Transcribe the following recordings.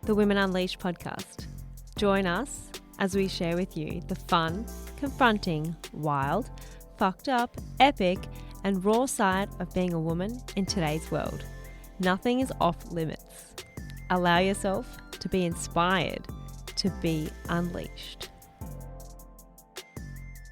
the Women Unleashed podcast. Join us as we share with you the fun, confronting, wild, fucked up, epic, and raw side of being a woman in today's world. Nothing is off limits. Allow yourself to be inspired to be unleashed.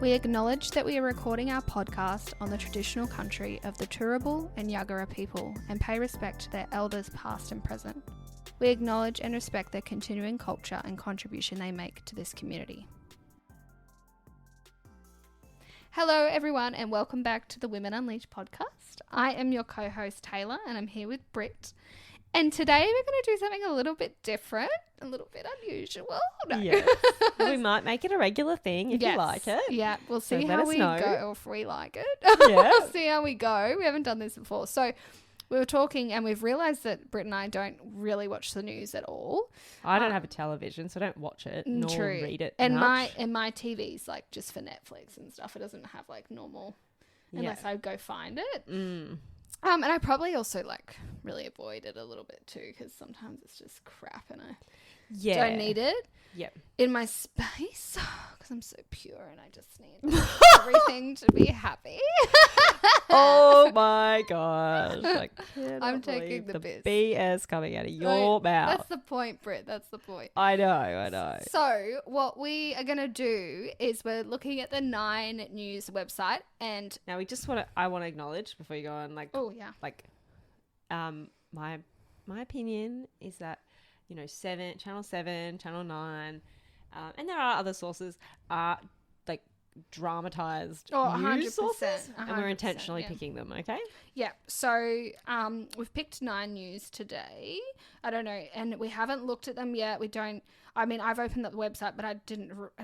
We acknowledge that we are recording our podcast on the traditional country of the Turrbal and Yagara people and pay respect to their elders past and present. We acknowledge and respect their continuing culture and contribution they make to this community. Hello everyone and welcome back to the Women Unleashed podcast. I am your co-host Taylor and I'm here with Britt. And today we're going to do something a little bit different, a little bit unusual. No. Yes. We might make it a regular thing if you like it. Yeah, we'll see So how let us we know. go, or if we like it. Yeah. We'll see how we go. We haven't done this before. So we were talking and we've realised that Britt and I don't really watch the news at all. I don't have a television, so I don't watch it nor True. read it And much. my TV's like just for Netflix and stuff. It doesn't have like normal, unless I go find it. And I probably also like really avoid it a little bit too because sometimes it's just crap and I don't need it Yep. in my space because I'm so pure and I just need everything to be happy. Oh my gosh. I cannot I'm taking believe the piss. BS coming out of your mouth. That's the point, Britt. That's the point. I know. So what we are going to do is we're looking at the 9 News website and Now I want to acknowledge before you go on, my opinion is that, Channel 7, Channel 9, and there are other sources are like dramatized news 100%, sources, and we're 100%, intentionally yeah. picking them, okay? Yeah, so we've picked 9 News today. I don't know, and we haven't looked at them yet. I've opened up the website, but I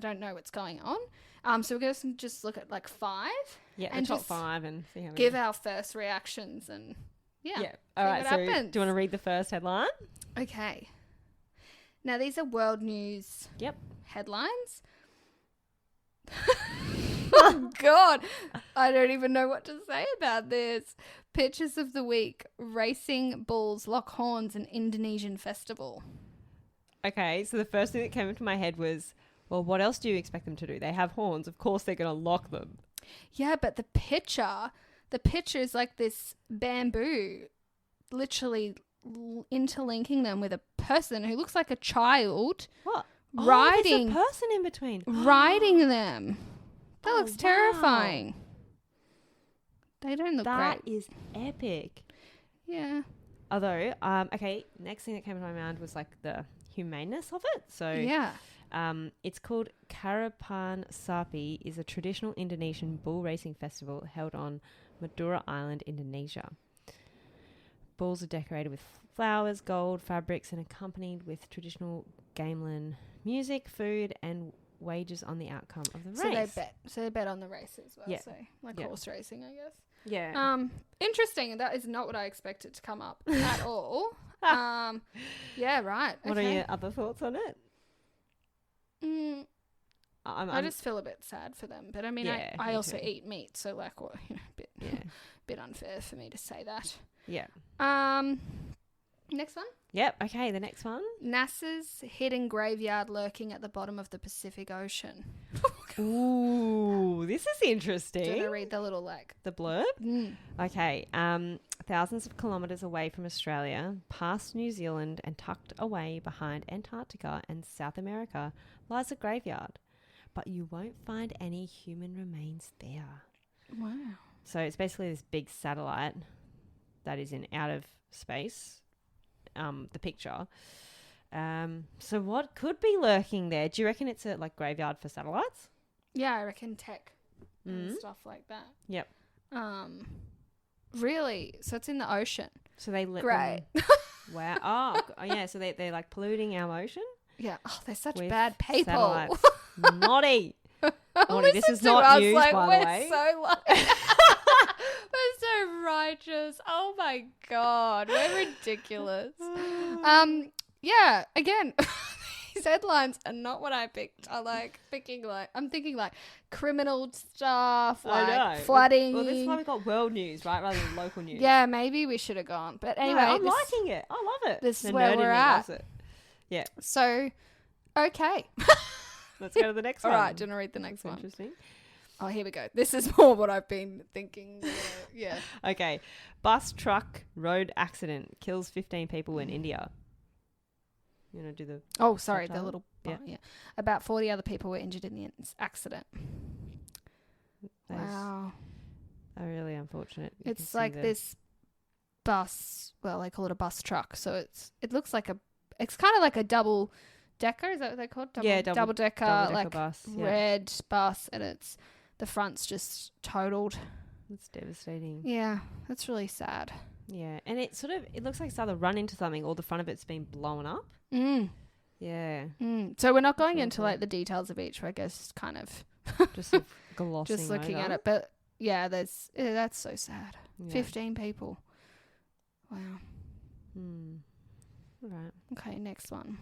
don't know what's going on. So we're going to just look at like 5. Yeah, and the top just 5 and see how we give go. our first reactions and Yeah. All right, what so happens. do you want to read the first headline? Okay. Now these are world news Yep. headlines. Oh God, I don't even know what to say about this. Pictures of the week: racing bulls lock horns in Indonesian festival. Okay, so the first thing that came into my head was, well, what else do you expect them to do? They have horns. Of course they're going to lock them. Yeah, but the picture is like this bamboo, literally interlinking them with a person who looks like a child. What? Riding. Oh, there's a person in between. Riding them. That Oh, looks wow. terrifying. They don't look That great. is epic. Yeah. Although, okay, next thing that came to my mind was like the humaneness of it. So, Yeah. it's called Karapan Sapi, is a traditional Indonesian bull racing festival held on Madura Island, Indonesia. Bulls are decorated with flowers, gold, fabrics, and accompanied with traditional gamelan music, food, and wagers on the outcome of the race. So they bet on the race as well. Yeah. So like Yeah. horse racing, I guess. Yeah. Interesting. That is not what I expected to come up at all. Yeah, right. What are your other thoughts on it? I just feel a bit sad for them, but I mean, Yeah, I me also too. eat meat, so like, Yeah. bit unfair for me to say that. Yeah. Next one. Yep. Okay. The next one. NASA's hidden graveyard lurking at the bottom of the Pacific Ocean. Ooh, this is Do you interesting. want to read the little like? The blurb. Okay. Thousands of kilometres away from Australia, past New Zealand, and tucked away behind Antarctica and South America, lies a graveyard, but you won't find any human remains there. Wow. So it's basically this big satellite that is in out of space. The picture. So what could be lurking there? Do you reckon it's a like graveyard for satellites? Yeah, I reckon tech and stuff like that. Yep. Really? So it's in the ocean. So they let Great. them. Wow. Oh, yeah. So they're like polluting our ocean. Yeah. Oh, they're such with bad people. Satellites. Naughty. Naughty. This Listen is to not us, news, like, by we're the way. So like, we're so righteous. Oh my God, we're ridiculous. Yeah. Again, these headlines are not what I picked. I'm thinking like criminal stuff, I know. like flooding. Well, this is why we got world news, right, rather than local news. Yeah, maybe we should have gone. But anyway, No, I'm liking it. I love it. this is The where nerd in we're me at. loves it. Yeah. So, okay. Let's go to the next All one. right, do you want to read the next That's one? interesting. Oh, here we go. This is more what I've been thinking. Yeah. Okay. Bus truck road accident kills 15 people in India. You want to do the... Oh, sorry, the Subtitle? little... Yeah. Yeah. About 40 other people were injured in the accident. Those Wow. are really unfortunate. You can It's see like the- this bus, well, they call it a bus truck. So it looks like it's kind of like a double decker. Is that what they call it? Yeah, double decker, double-decker like bus. Yeah. red bus, and the front's just totaled. It's devastating. Yeah, that's really sad. Yeah. And it looks like it's either run into something or the front of it's been blown up. Mm. Yeah. Mm. So we're not going That's into awful. like the details of each. I guess kind of Just sort of glossing just looking over. at it, but yeah, that's so sad. Yeah. 15 people. Wow. All right. Okay, next one.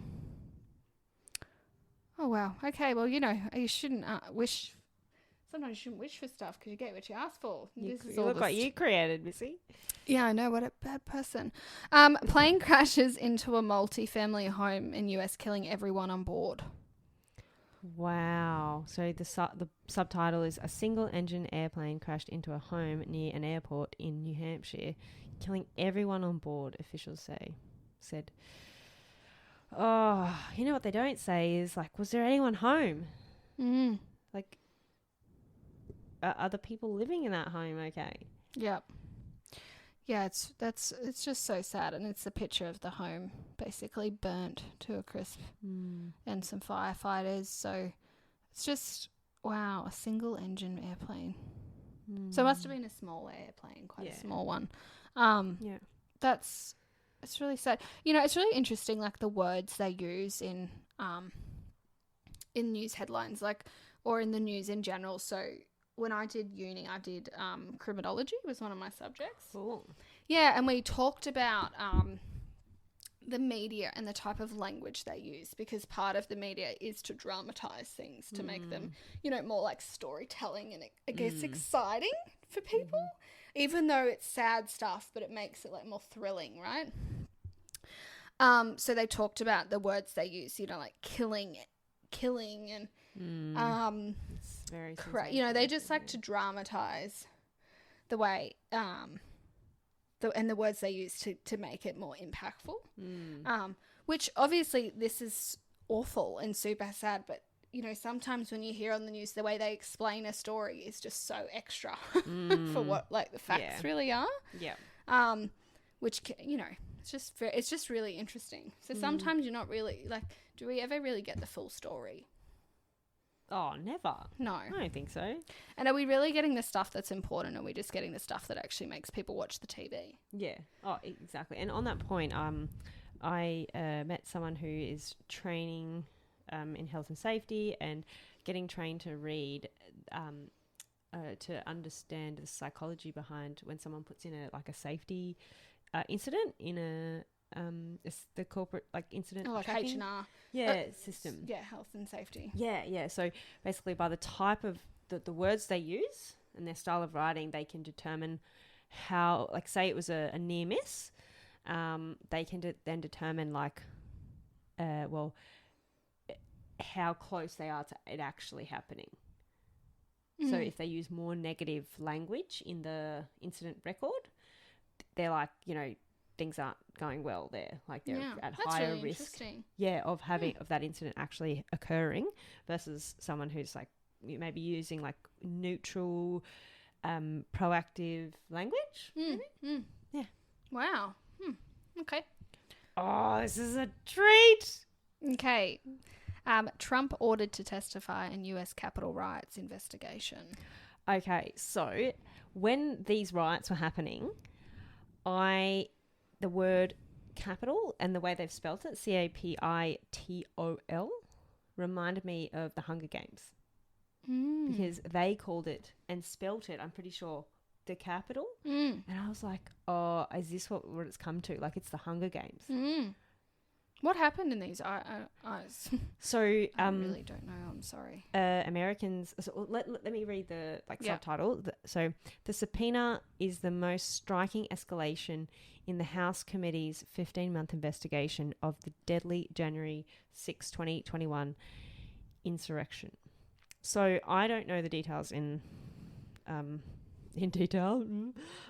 Oh wow. Okay, well you shouldn't wish. Sometimes you shouldn't wish for stuff because you get what you ask for. You This is look all like the you created, Missy. Yeah, I know. What a bad person. Plane crashes into a multi-family home in US, killing everyone on board. Wow. So the subtitle is A Single-Engine Airplane Crashed into a Home Near an Airport in New Hampshire, killing everyone on board, officials said. Oh, you know what they don't say is, like, was there anyone home? Mm. Like, are other people living in that home okay? Yep. Yeah, it's just so sad, and it's a picture of the home basically burnt to a crisp, and some firefighters. So it's just wow, a single engine airplane. So it must have been a small airplane, quite a small one. Yeah. It's really sad. It's really interesting, like the words they use in news headlines, like, or in the news in general. So when I did uni, I did criminology was one of my subjects. Cool. Yeah, and we talked about the media and the type of language they use, because part of the media is to dramatize things to make them, more like storytelling and I guess exciting for people, even though it's sad stuff, but it makes it like more thrilling, right? So they talked about the words they use, like killing and It's very they just like to dramatize the way the words they use to make it more impactful. Which obviously this is awful and super sad, but sometimes when you hear on the news the way they explain a story is just so extra for what like the facts really are. Yeah. Which it's just really interesting. So sometimes you're not really like, do we ever really get the full story? Oh, never. No. I don't think so. And are we really getting the stuff that's important, or are we just getting the stuff that actually makes people watch the TV? Yeah. Oh, exactly. And on that point, I met someone who is training in health and safety and getting trained to read, to understand the psychology behind when someone puts in a safety incident in the corporate incident like tracking. H&R system. Yeah, health and safety. Yeah. So basically, by the type of the words they use and their style of writing, they can determine how, say it was a near miss, they can then determine how close they are to it actually happening. So if they use more negative language in the incident record, they're things aren't going well there. They're at higher really risk. Of of that incident actually occurring, versus someone who's maybe using neutral, proactive language. Yeah. Wow. Okay. Oh, this is a treat. Okay. Trump ordered to testify in U.S. Capitol riots investigation. Okay, so when these riots were happening, the word capital and the way they've spelt it, CAPITOL, reminded me of the Hunger Games. Because they called it and spelt it, I'm pretty sure, the capital. And I was like, oh, is this what it's come to? It's the Hunger Games. What happened in these? So I really don't know. I'm sorry. Americans. So let me read the subtitle. So the subpoena is the most striking escalation in the House Committee's 15-month investigation of the deadly January 6, 2021 insurrection. So I don't know the details in detail,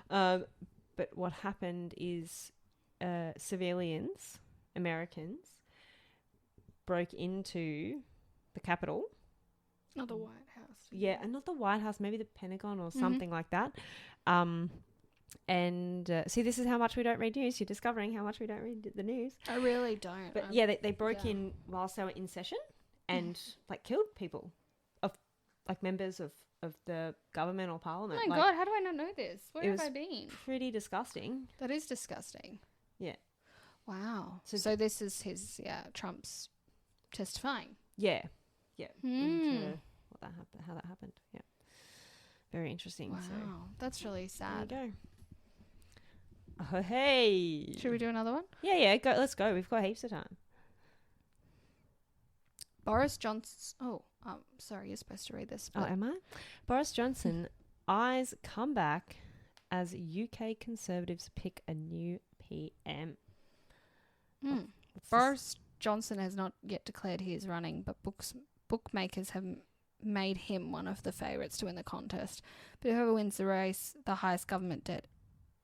but what happened is civilians, Americans, broke into the Capitol. Not the White House. Yeah, and not the White House, maybe the Pentagon or something like that. And see, this is how much we don't read news. You're discovering how much we don't read the news. I really don't. But they broke in whilst they were in session and killed people, of members of the government or parliament. Oh my God, how do I not know this? Where have I been? Pretty disgusting. That is disgusting. Yeah. Wow. So this is his, Trump's testifying. Yeah. Yeah. Into how that happened. Yeah. Very interesting. Wow. So, that's really sad. There you go. Oh, hey. Should we do another one? Yeah. Go. Let's go. We've got heaps of time. Boris Johnson. Oh, sorry. You're supposed to read this. Oh, am I? Boris Johnson eyes comeback as UK Conservatives pick a new PM. Boris Johnson has not yet declared he is running, but bookmakers have made him one of the favourites to win the contest. But whoever wins the race,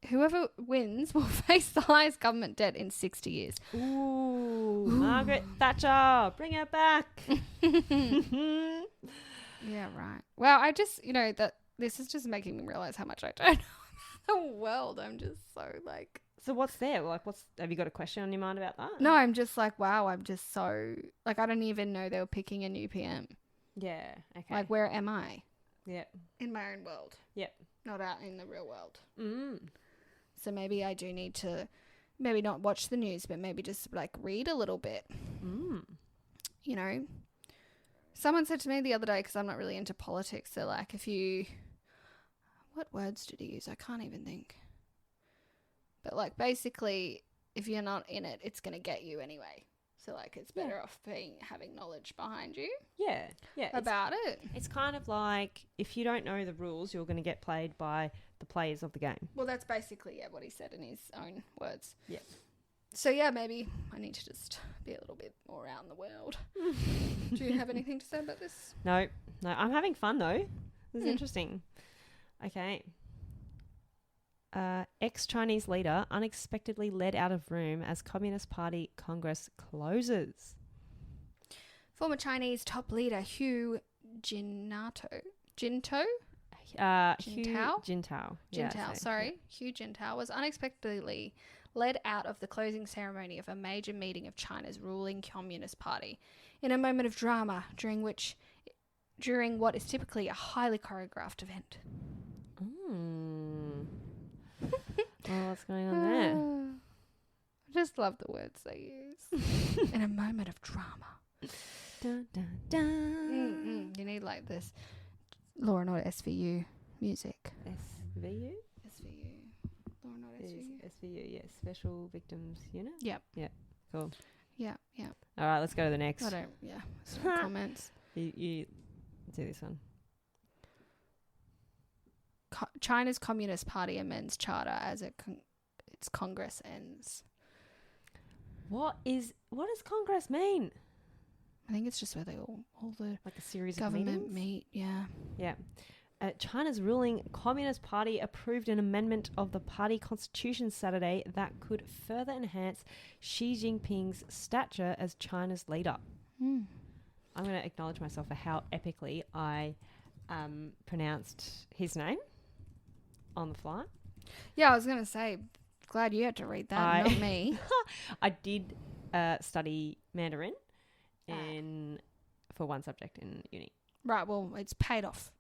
whoever wins will face the highest government debt in 60 years. Ooh. Margaret Thatcher, bring her back. Yeah, right. Well, I just, that this is just making me realise how much I don't know about the world. I'm just so So what's there? Have you got a question on your mind about that? No, I'm just wow, I'm just so, I don't even know they were picking a new PM. Yeah, okay. Where am I? Yeah. In my own world. Yep. Not out in the real world. Mm. So maybe I do need to, maybe not watch the news, but maybe just read a little bit. Mm. Someone said to me the other day, because I'm not really into politics, they're what words did he use? I can't even think. But basically, if you're not in it, it's going to get you anyway. So it's better off having knowledge behind you. Yeah. About it. It's kind of like if you don't know the rules, you're going to get played by the players of the game. Well, that's basically what he said in his own words. Yeah. So maybe I need to just be a little bit more out in the world. Do you have anything to say about this? No. I'm having fun though. This is interesting. Okay. Ex-Chinese leader unexpectedly led out of room as Communist Party Congress closes. Former Chinese top leader Hu Jintao? Hu Jintao was unexpectedly led out of the closing ceremony of a major meeting of China's ruling Communist Party in a moment of drama during what is typically a highly choreographed event. Oh, what's going on there? I just love the words they use. In a moment of drama. Dun, dun, dun. You need this Law and Order SVU music. SVU? SVU. Law and Order SVU. SVU, yes. Special Victims Unit? Yep. Yeah. Cool. Yeah. All right, let's go to the next. It's no comments. You do this one. China's Communist Party amends charter as its Congress ends. What does Congress mean? I think it's just where they all the a series government of meetings? meet. Yeah. China's ruling Communist Party approved an amendment of the party constitution Saturday that could further enhance Xi Jinping's stature as China's leader. I'm going to acknowledge myself for how epically I pronounced his name on the fly. Yeah, I was going to say, glad you had to read that, not me. I did study Mandarin for one subject in uni. Right, well, it's paid off.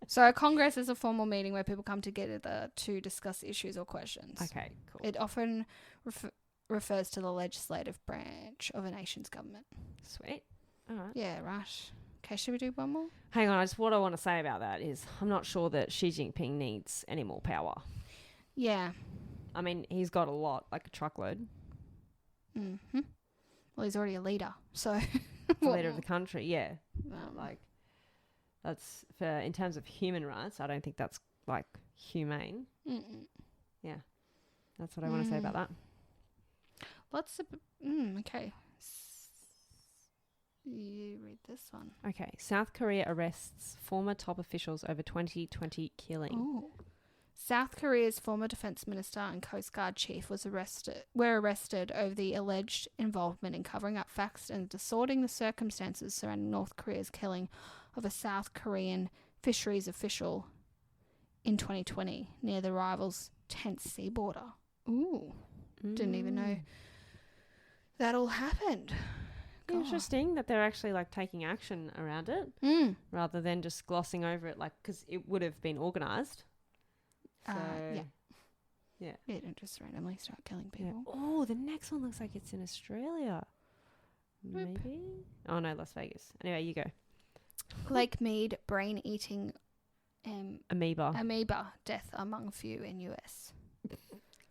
So Congress is a formal meeting where people come together to discuss issues or questions. Okay, cool. It often refers to the legislative branch of a nation's government. Sweet. All right. Yeah, right. Okay, should we do one more? Hang on, what I want to say about that is I'm not sure that Xi Jinping needs any more power. Yeah. I mean, he's got a lot, a truckload. Mm-hmm. Well, he's already a leader, so The leader of the country, yeah. Um, Like, that's for in terms of human rights. I don't think that's like humane. mm-mm. That's what I want to say about that. What's the? Okay. You read this one. Okay, South Korea arrests former top officials over 2020 killing. Oh. South Korea's former defense minister and Coast Guard chief were arrested over the alleged involvement in covering up facts and distorting the circumstances surrounding North Korea's killing of a South Korean fisheries official in 2020 near the rival's tense sea border. Ooh. Didn't even know that all happened. God. Interesting that they're actually like taking action around it rather than just glossing over it, like, because it would have been organised. So, yeah. They don't just randomly start killing people. Yeah. Oh, the next one looks like it's in Australia. Maybe? Oh, no, Las Vegas. Anyway, you go. Lake Mead brain-eating amoeba death among few in US.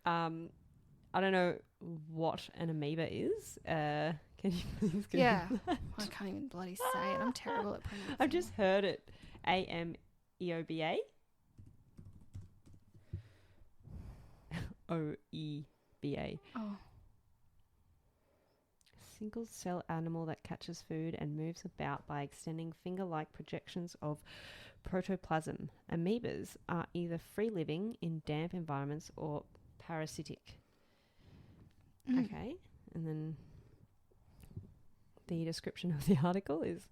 I don't know what an amoeba is. Can you please go? Yeah. I can't even bloody say it. I'm terrible at pronouncing I've just heard it. AMEOBA. OEBA. Oh. Single cell animal that catches food and moves about by extending finger-like projections of protoplasm. Amoebas are either free-living in damp environments or parasitic. Okay. And then the description of the article is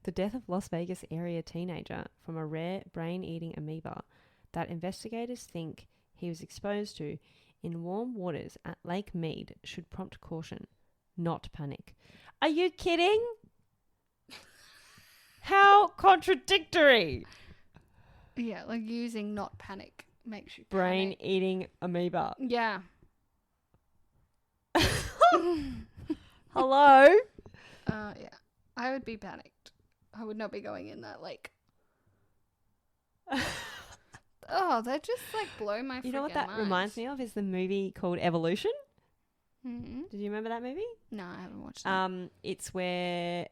the death of Las Vegas area teenager from a rare brain-eating amoeba that investigators think he was exposed to in warm waters at Lake Mead should prompt caution, not panic. Are you kidding? How contradictory. Yeah, like using not panic makes you brain-eating amoeba. Yeah. Hello? Yeah. I would be panicked. I would not be going in that lake. Oh, they just like blow my freaking mind. You know what that reminds me of is the movie called Evolution. Mm-hmm. Did you remember that movie? No, I haven't watched it. It's where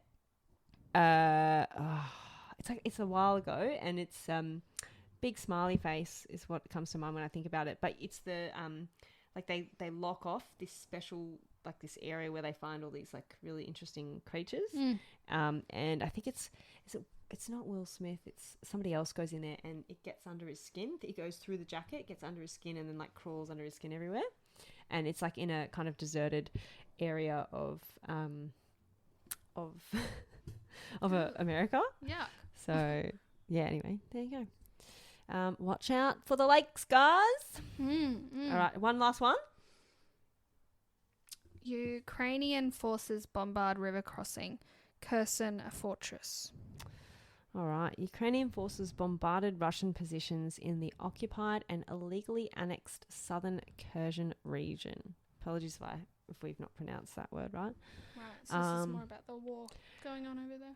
it's a while ago, and it's big smiley face is what comes to mind when I think about it. But it's the like they lock off this special like this area where they find all these like really interesting creatures. And I think it's not Will Smith, it's somebody else goes in there and it gets under his skin. It goes through the jacket, gets under his skin, and then like crawls under his skin everywhere. And it's like in a kind of deserted area of America. Yeah. So yeah, anyway, there you go. Watch out for the lakes, guys. All right, one last one. Ukrainian forces bombard river crossing, Kherson a fortress. All right. Ukrainian forces bombarded Russian positions in the occupied and illegally annexed southern Kherson region. Apologies if we've not pronounced that word right. Right. So this is more about the war going on over there.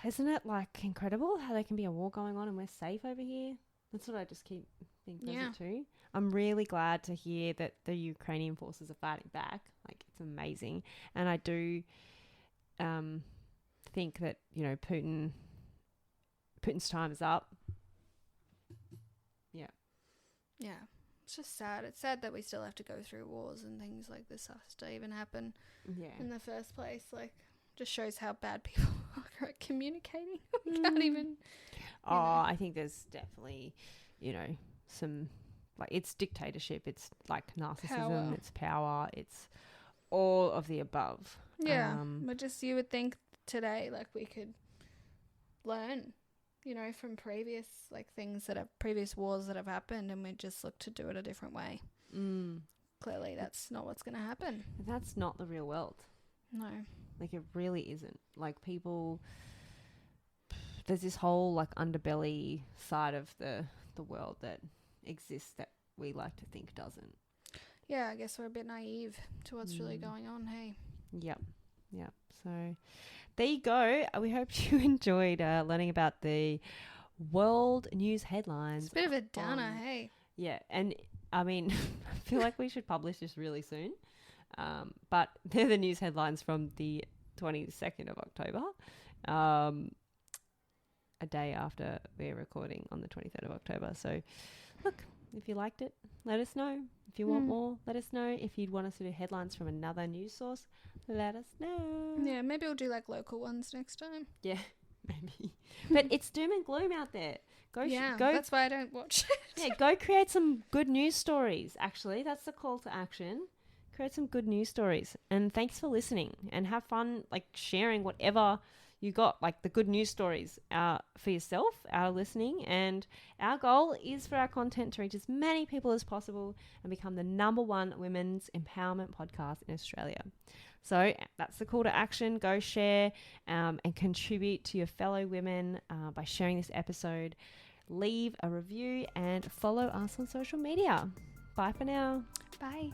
Isn't it like incredible how there can be a war going on and we're safe over here? That's what I just keep thinking of it too. I'm really glad to hear that the Ukrainian forces are fighting back. Like, it's amazing. And I do think that, you know, Putin's time is up. Yeah. Yeah. It's just sad. It's sad that we still have to go through wars and things like this has to even happen in the first place. Like, just shows how bad people are at communicating. We can't even... I think there's definitely, you know, some... Like, it's dictatorship. It's, like, narcissism. It's power. It's all of the above. Yeah. But just, you would think today, like, we could learn, you know, from previous, like, previous wars that have happened, and we just look to do it a different way. Clearly, that's not what's going to happen. That's not the real world. No. Like, it really isn't. Like, people... There's this whole, like, underbelly side of the world that exists that we like to think doesn't. Yeah, I guess we're a bit naive to what's really going on, hey? Yep. So there you go. We hope you enjoyed learning about the world news headlines. It's a bit of a downer, hey? Yeah, and I mean, I feel like we should publish this really soon But they're the news headlines from the 22nd of October, a day after we're recording on the 23rd of October. So, look, if you liked it, let us know. If you want more, let us know. If you'd want us to do headlines from another news source, let us know. Yeah, maybe we'll do like local ones next time. Yeah, maybe. But it's doom and gloom out there. Go. That's why I don't watch it. Yeah, go create some good news stories. Actually, that's the call to action. Create some good news stories. And thanks for listening. And have fun, like, sharing whatever you got, like the good news stories for yourself out of listening. And our goal is for our content to reach as many people as possible and become the #1 women's empowerment podcast in Australia. So that's the call to action. Go share and contribute to your fellow women by sharing this episode. Leave a review and follow us on social media. Bye for now. Bye.